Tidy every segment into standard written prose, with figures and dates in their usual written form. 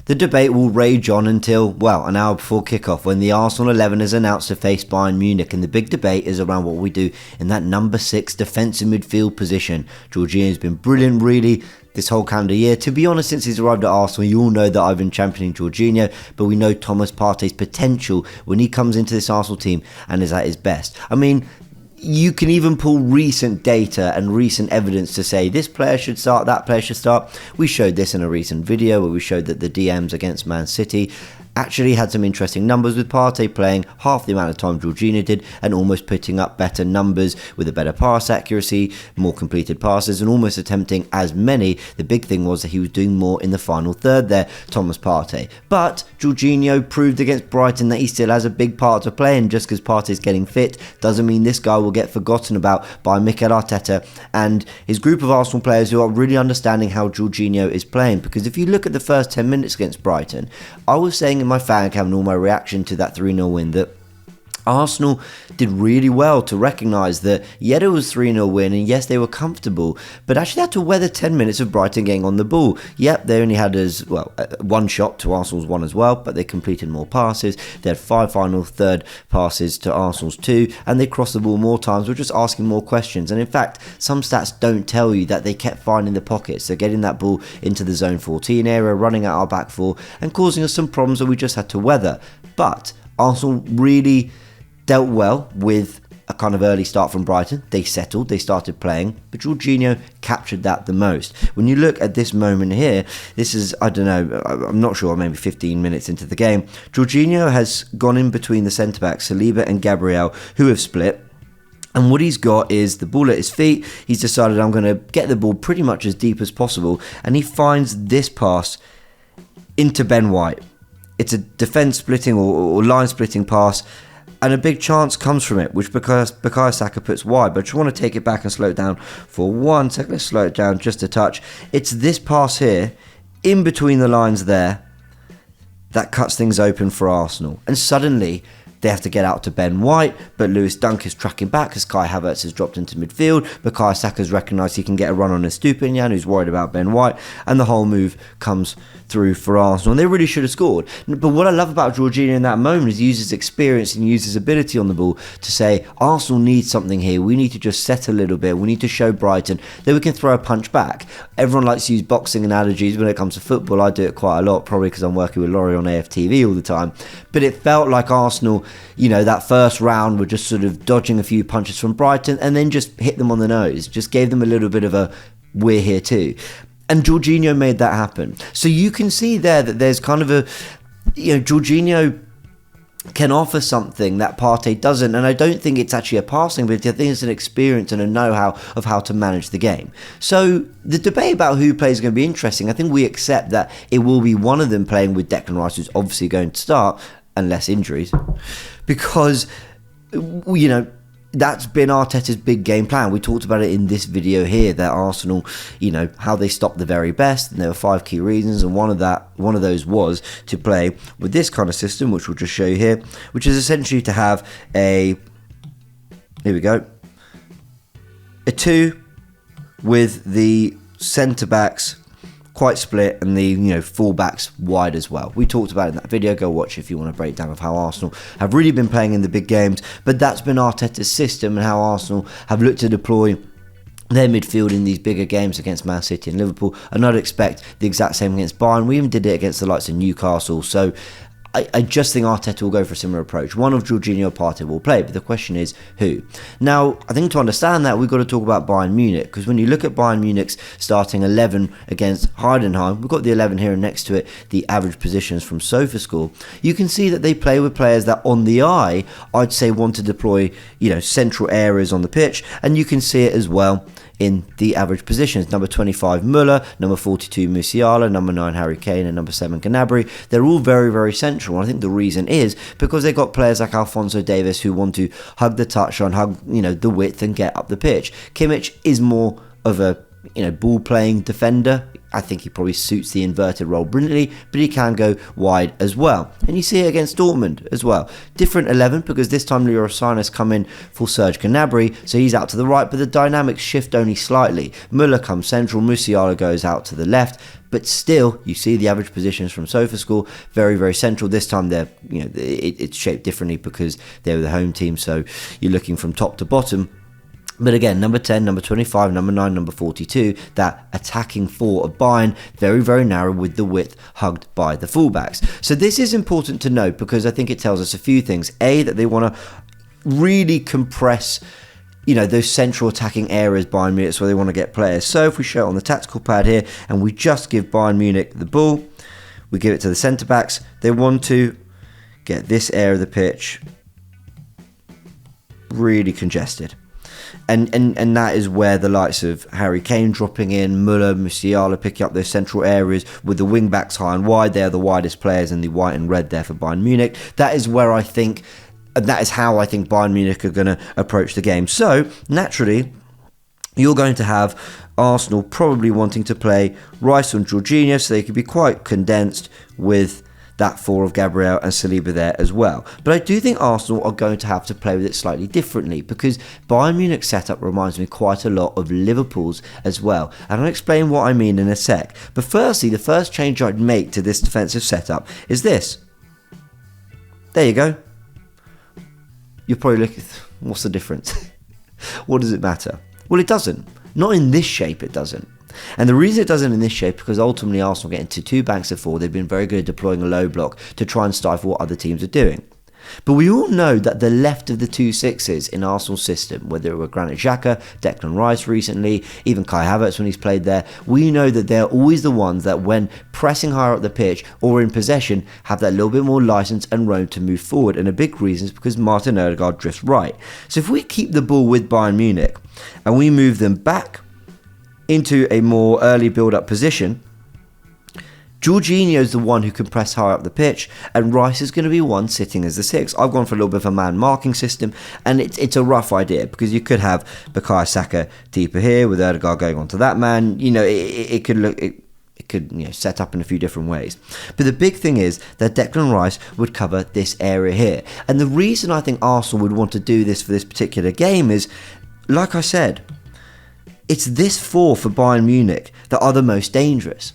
The debate will rage on until, well, an hour before kickoff, when the Arsenal 11 is announced to face Bayern Munich, and the big debate is around what we do in that number 6 defensive midfield position. Jorginho's been brilliant, really, this whole calendar year. To be honest, since he's arrived at Arsenal, you all know that I've been championing Jorginho, but we know Thomas Partey's potential when he comes into this Arsenal team and is at his best. I mean, you can even pull recent data and recent evidence to say this player should start, that player should start. We showed this in a recent video where we showed that the DMs against Man City actually had some interesting numbers, with Partey playing half the amount of time Jorginho did and almost putting up better numbers with a better pass accuracy, more completed passes, and almost attempting as many. The big thing was that he was doing more in the final third there, Thomas Partey. But Jorginho proved against Brighton that he still has a big part to play, and just because Partey's getting fit doesn't mean this guy will get forgotten about by Mikel Arteta and his group of Arsenal players who are really understanding how Jorginho is playing. Because if you look at the first 10 minutes against Brighton, I was saying in my fan cam and all my reaction to that 3-0 win that Arsenal did really well to recognise that, yeah, it was 3-0 win, and yes, they were comfortable, but actually had to weather 10 minutes of Brighton getting on the ball. Yep, they only had one shot to Arsenal's one as well, but they completed more passes. They had 5 final third passes to Arsenal's 2, and they crossed the ball more times. We're just asking more questions, and in fact, some stats don't tell you that they kept finding the pockets. So getting that ball into the zone 14 area, running out our back four, and causing us some problems that we just had to weather. But Arsenal really dealt well with a kind of early start from Brighton. They settled, they started playing, but Jorginho captured that the most. When you look at this moment here, this is, I don't know, I'm not sure, maybe 15 minutes into the game, Jorginho has gone in between the centre-backs, Saliba and Gabriel, who have split. And what he's got is the ball at his feet. He's decided, I'm going to get the ball pretty much as deep as possible. And he finds this pass into Ben White. It's a defence splitting or line splitting pass, and a big chance comes from it, which Bukayo Saka puts wide. But I just want to take it back and slow it down for 1 second. Let's slow it down just a touch. It's this pass here, in between the lines there, that cuts things open for Arsenal. And suddenly, they have to get out to Ben White, but Lewis Dunk is tracking back as Kai Havertz has dropped into midfield. Bukayo Saka's recognised he can get a run on Estupiñán, who's worried about Ben White, and the whole move comes through for Arsenal. And they really should have scored. But what I love about Jorginho in that moment is he uses experience and uses ability on the ball to say, Arsenal needs something here. We need to just set a little bit. We need to show Brighton that we can throw a punch back. Everyone likes to use boxing analogies when it comes to football. I do it quite a lot, probably because I'm working with Laurie on AFTV all the time. But it felt like Arsenal, you know, that first round were just sort of dodging a few punches from Brighton and then just hit them on the nose. Just gave them a little bit of a, we're here too. And Jorginho made that happen. So you can see there that there's kind of a, you know, Jorginho can offer something that Partey doesn't. And I don't think it's actually a passing ability. I think it's an experience and a know-how of how to manage the game. So the debate about who plays is going to be interesting. I think we accept that it will be one of them playing with Declan Rice, who's obviously going to start, unless injuries. Because, you know, that's been Arteta's big game plan. We talked about it in this video here, that Arsenal, you know, how they stopped the very best, and there were 5 key reasons, and one of those was to play with this kind of system, which we'll just show you here, which is essentially to have here we go, a 2 with the centre backs quite split and the, you know, full backs wide as well. We talked about it in that video. Go watch it if you want a breakdown of how Arsenal have really been playing in the big games. But that's been Arteta's system and how Arsenal have looked to deploy their midfield in these bigger games against Man City and Liverpool. And I'd expect the exact same against Bayern. We even did it against the likes of Newcastle. So I just think Arteta will go for a similar approach. One of Jorginho or Partey will play, but the question is who? Now, I think to understand that, we've got to talk about Bayern Munich, because when you look at Bayern Munich's starting 11 against Heidenheim, we've got the 11 here and next to it, the average positions from SofaScore, you can see that they play with players that on the eye, I'd say want to deploy, you know, central areas on the pitch, and you can see it as well in the average positions. Number 25 Müller, number 42 Musiala, number 9 Harry Kane, and number 7 Gnabry. They're all very, very central. And I think the reason is because they've got players like Alphonso Davies who want to hug the touchline, hug, you know, the width and get up the pitch. Kimmich is more of a, you know, ball playing defender. I think he probably suits the inverted role brilliantly, but he can go wide as well. And you see it against Dortmund as well. Different 11, because this time Leroy Sané's come in for Serge Gnabry, so he's out to the right, but the dynamics shift only slightly. Müller comes central, Musiala goes out to the left, but still, you see the average positions from SofaScore, very, very central. This time, it's shaped differently because they're the home team, so you're looking from top to bottom. But again, number 10, number 25, number 9, number 42, that attacking four of Bayern, very, very narrow with the width hugged by the fullbacks. So this is important to note because I think it tells us a few things. A, that they want to really compress those central attacking areas Bayern Munich, that's where they want to get players. So if we show it on the tactical pad here and we just give Bayern Munich the ball, we give it to the centre backs, they want to get this area of the pitch really congested. And that is where the likes of Harry Kane dropping in, Müller, Musiala picking up those central areas with the wing backs high and wide. They're the widest players in the white and red there for Bayern Munich. That is where I think, and that is how I think Bayern Munich are going to approach the game. So naturally, you're going to have Arsenal probably wanting to play Rice and Jorginho, so they could be quite condensed with that four of Gabriel and Saliba there as well. But I do think Arsenal are going to have to play with it slightly differently because Bayern Munich's setup reminds me quite a lot of Liverpool's as well. And I'll explain what I mean in a sec. But firstly, the first change I'd make to this defensive setup is this. There you go. You're probably looking, what's the difference? What does it matter? Well, it doesn't. Not in this shape, it doesn't. And the reason it doesn't in this shape, because ultimately Arsenal get into two banks of four. They've been very good at deploying a low block to try and stifle what other teams are doing. But we all know that the left of the two sixes in Arsenal's system, whether it were Granit Xhaka, Declan Rice recently, even Kai Havertz when he's played there, we know that they're always the ones that when pressing higher up the pitch or in possession have that little bit more license and room to move forward. And a big reason is because Martin Odegaard drifts right. So if we keep the ball with Bayern Munich and we move them back into a more early build-up position, Jorginho is the one who can press higher up the pitch, and Rice is going to be one sitting as the six. I've gone for a little bit of a man marking system, and it's a rough idea because you could have Bukayo Saka deeper here with Odegaard going onto that man. It could set up in a few different ways. But the big thing is that Declan Rice would cover this area here, and the reason I think Arsenal would want to do this for this particular game is, like I said, it's this four for Bayern Munich that are the most dangerous.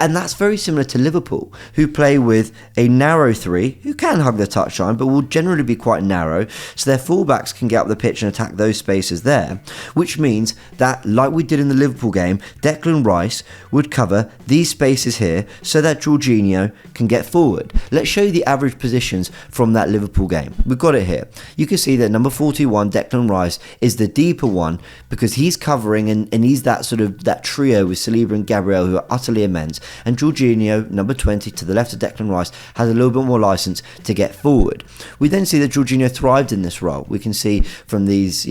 And that's very similar to Liverpool, who play with a narrow three, who can hug the touchline, but will generally be quite narrow, so their fullbacks can get up the pitch and attack those spaces there, which means that, like we did in the Liverpool game, Declan Rice would cover these spaces here so that Jorginho can get forward. Let's show you the average positions from that Liverpool game. We've got it here. You can see that number 41, Declan Rice, is the deeper one because he's covering and he's that sort of that trio with Saliba and Gabriel who are utterly immense. And Jorginho, number 20, to the left of Declan Rice, has a little bit more license to get forward. We then see that Jorginho thrived in this role. We can see from these,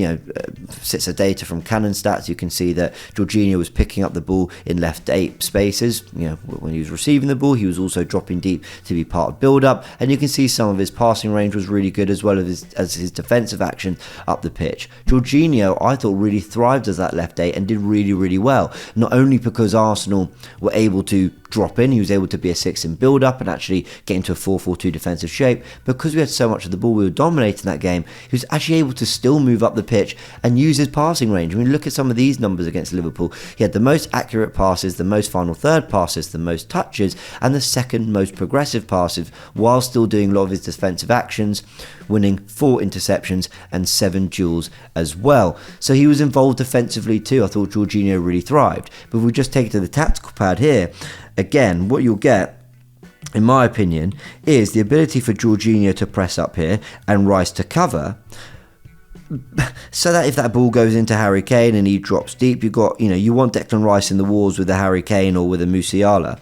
sets of data from Canon stats, you can see that Jorginho was picking up the ball in left 8 spaces. When he was receiving the ball, he was also dropping deep to be part of build-up. And you can see some of his passing range was really good, as well as his defensive action up the pitch. Jorginho, I thought, really thrived as that left 8 and did really, really well. Not only because Arsenal were able to drop in, he was able to be a 6 in build-up and actually get into a 4-4-2 defensive shape. Because we had so much of the ball, we were dominating that game, he was actually able to still move up the pitch and use his passing range. When you look at some of these numbers against Liverpool, he had the most accurate passes, the most final third passes, the most touches, and the second most progressive passes, while still doing a lot of his defensive actions, winning 4 interceptions and 7 duels as well. So he was involved defensively too. I thought Jorginho really thrived. But if we just take it to the tactical pad here, again, what you'll get, in my opinion, is the ability for Jorginho to press up here and Rice to cover, so that if that ball goes into Harry Kane and he drops deep, you want Declan Rice in the walls with a Harry Kane or with a Musiala.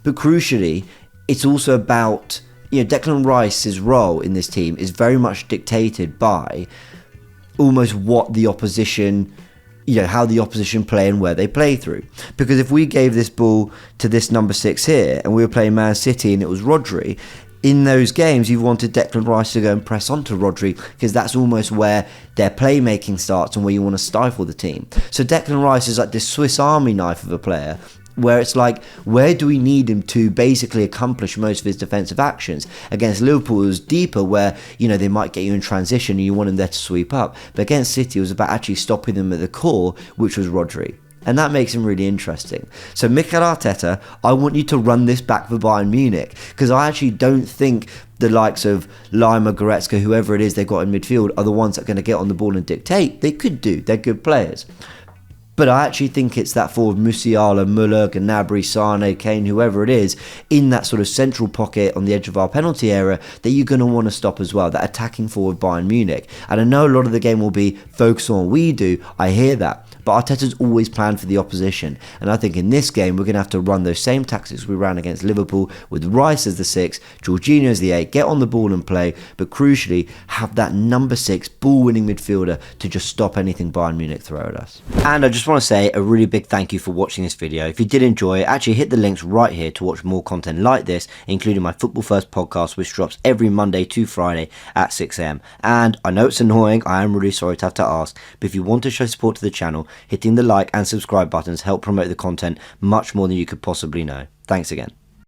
But crucially, it's also about, Declan Rice's role in this team is very much dictated by almost what the opposition, how the opposition play and where they play through. Because if we gave this ball to this number 6 here and we were playing Man City and it was Rodri, in those games you wanted Declan Rice to go and press onto Rodri because that's almost where their playmaking starts and where you want to stifle the team. So Declan Rice is like this Swiss Army knife of a player where it's like, where do we need him to basically accomplish most of his defensive actions? Against Liverpool, it was deeper, where, you know, they might get you in transition and you want him there to sweep up. But against City, it was about actually stopping them at the core, which was Rodri. And that makes him really interesting. So Mikel Arteta, I want you to run this back for Bayern Munich, because I actually don't think the likes of Lima, Goretzka, whoever it is they've got in midfield, are the ones that are going to get on the ball and dictate. They could do. They're good players. But I actually think it's that forward Musiala, Müller, Gnabry, Sane, Kane, whoever it is, in that sort of central pocket on the edge of our penalty area that you're going to want to stop as well, that attacking forward Bayern Munich. And I know a lot of the game will be focused on what we do, I hear that. But Arteta's always planned for the opposition. And I think in this game, we're going to have to run those same tactics we ran against Liverpool, with Rice as the 6, Jorginho as the 8, get on the ball and play, but crucially, have that number 6 ball-winning midfielder to just stop anything Bayern Munich throw at us. And I just want to say a really big thank you for watching this video. If you did enjoy it, actually hit the links right here to watch more content like this, including my Football First podcast, which drops every Monday to Friday at 6 AM. And I know it's annoying, I am really sorry to have to ask, but if you want to show support to the channel, hitting the like and subscribe buttons help promote the content much more than you could possibly know. Thanks again.